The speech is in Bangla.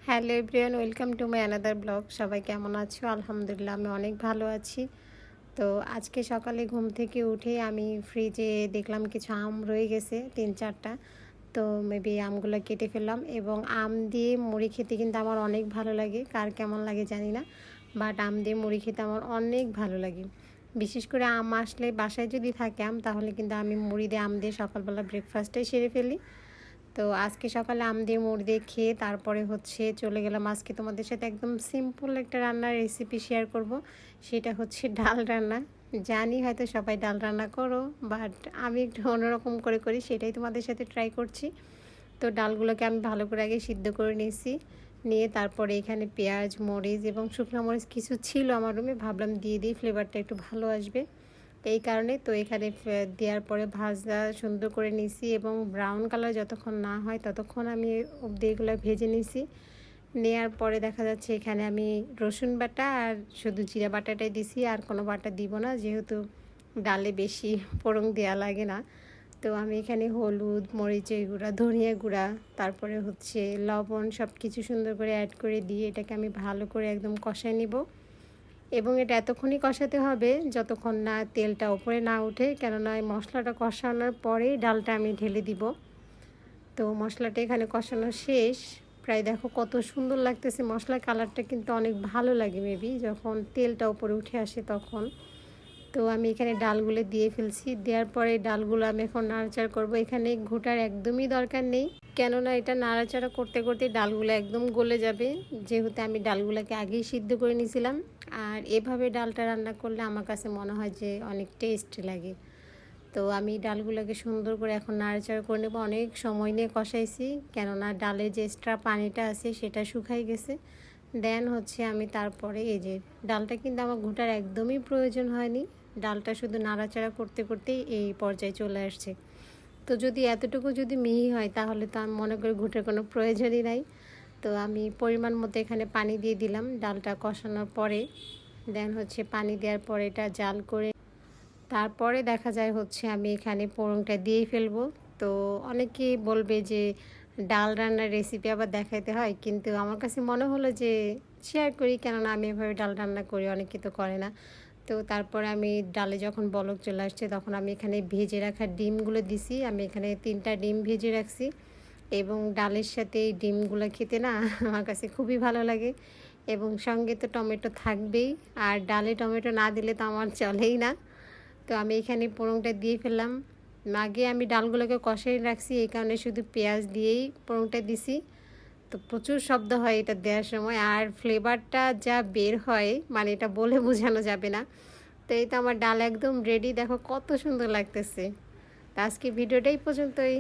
Hello everyone, welcome to my another blog. সবাই কেমন আছো? আলহামদুলিল্লাহ, আমি অনেক ভালো আছি। তো আজকে সকালে ঘুম থেকে উঠে আমি ফ্রিজে দেখলাম কিছু আম রয়ে গেছে 3-4টা। তো মেবি আমগুলো কেটে ফেললাম, এবং আম দিয়ে মুড়ি খেতে কিন্তু আমার অনেক ভালো লাগে। কার কেমন লাগে জানি না, বাট আম দিয়ে মুড়ি খেতে আমার অনেক ভালো লাগে। বিশেষ করে আম আসলে, বাসায় যদি থাকে আম, তাহলে কিন্তু আমি মুড়ি দিয়ে আম দিয়ে সকালবেলা ব্রেকফাস্টটাই সেরে ফেলি। তো আজকে সকালে আম দিয়ে মুড়ি দিয়ে খেয়ে তারপরে চলে গেলাম। আজকে তোমাদের সাথে একদম সিম্পল একটা রান্নার রেসিপি শেয়ার করব। সেটা হচ্ছে ডাল রান্না। জানি হয়তো সবাই ডাল রান্না করো, বাট আমি একটু অন্যরকম করে করি, সেটাই তোমাদের সাথে ট্রাই করছি। তো ডালগুলোকে আমি ভালো করে আগে সিদ্ধ করে নিয়েছি। নিয়ে তারপরে এখানে পেঁয়াজ, মরিচ এবং শুকনো মরিচ কিছু ছিল আমার রুমে, ভাবলাম দিয়ে দিই, ফ্লেভারটা একটু ভালো আসবে। এই কারণে তো এখানে দেওয়ার পরে ভাজা সুন্দর করে নিছি, এবং ব্রাউন কালার যতক্ষণ না হয় ততক্ষণ আমি অবধি এগুলো ভেজে নিছি। নেওয়ার পরে দেখা যাচ্ছে এখানে আমি রসুন বাটা আর শুধু জিরা বাটাটাই দিছি, আর কোনো বাটা দিব না, যেহেতু ডালে বেশি ফোড়ন দেওয়া লাগে না। তো আমি এখানে হলুদ, মরিচের গুঁড়া, ধনিয়া গুঁড়া, তারপরে লবণ সব কিছু সুন্দর করে অ্যাড করে দিয়ে এটাকে আমি ভালো করে একদম কষায় নিব। এবং এটা এতক্ষণই কষাতে হবে যতক্ষণ না তেলটা ওপরে না ওঠে, কেননা এই মশলাটা কষানোর পরেই ডালটা আমি ঢেলে দিব। তো মশলাটা এখানে কষানো শেষ প্রায়। দেখো কত সুন্দর লাগতেছে, মশলার কালারটা কিন্তু অনেক ভালো লাগে মেবি যখন তেলটা উপরে উঠে আসে তখন। তো আমি এখানে ডালগুলো দিয়ে ফেলছি। দেওয়ার পরে ডালগুলো আমি এখন নাড়াচাড়া করব। এখানে ঘোটার একদমই দরকার নেই, কেননা এটা নাড়াচাড়া করতে করতে ডালগুলো একদম গলে যাবে, যেহেতু আমি ডালগুলোকে আগেই সিদ্ধ করে নিয়েছিলাম। আর এভাবে ডালটা রান্না করলে আমার কাছে মনে হয় যে অনেক টেস্ট লাগে। তো আমি ডালগুলোকে সুন্দর করে এখন নাড়াচাড়া করে নেব। অনেক সময় নিয়ে কষাইছি, কেননা ডালে যে এক্সট্রা পানিটা আছে সেটা শুকাই গেছে। দেন আমি তারপরে এই যে ডালটা কিন্তু আমার ঘোটার একদমই প্রয়োজন হয়নি, ডালটা শুধু নাড়াচাড়া করতে করতেই এই পর্যায়ে চলে আসছে। তো যদি এতটুকু যদি মিহি হয় তাহলে তো আমি মনে করি ঘুটের কোনো প্রয়োজনই নাই। তো আমি পরিমাণ মতো এখানে পানি দিয়ে দিলাম ডালটা কষানোর পরে। দেন পানি দেওয়ার পরে এটা জাল করে তারপরে দেখা যায় আমি এখানে পোড়ংটা দিয়েই ফেলবো। তো অনেকেই বলবে যে ডাল রান্নার রেসিপি আবার দেখাইতে হয়, কিন্তু আমার কাছে মনে হলো যে শেয়ার করি, কেননা আমি এভাবে ডাল রান্না করি, অনেকে তো করে না। তো তারপরে আমি ডালে যখন বলক চলে আসছে তখন আমি এখানে ভেজে রাখা ডিমগুলো দিছি। আমি এখানে 3টা ডিম ভেজে রাখছি, এবং ডালের সাথে এই ডিমগুলো খেতে না আমার কাছে খুবই ভালো লাগে। এবং সঙ্গে তো টমেটো থাকবেই, আর ডালে টমেটো না দিলে তো আমার চলেই না। তো আমি এখানে পোড়ংটা দিয়ে ফেললাম। আগে আমি ডালগুলোকে কষাই রাখছি, এই কারণে শুধু পেঁয়াজ দিয়েই পোড়ংটা দিছি। তো প্রচুর শব্দ হয় এটা দেওয়ার সময়, আর ফ্লেভারটা যা বের হয় মানে এটা বলে বোঝানো যাবে না। তো এই তো আমার ডাল একদম রেডি, দেখো কত সুন্দর লাগতেছে। তো আজকে ভিডিওটাই পর্যন্তই।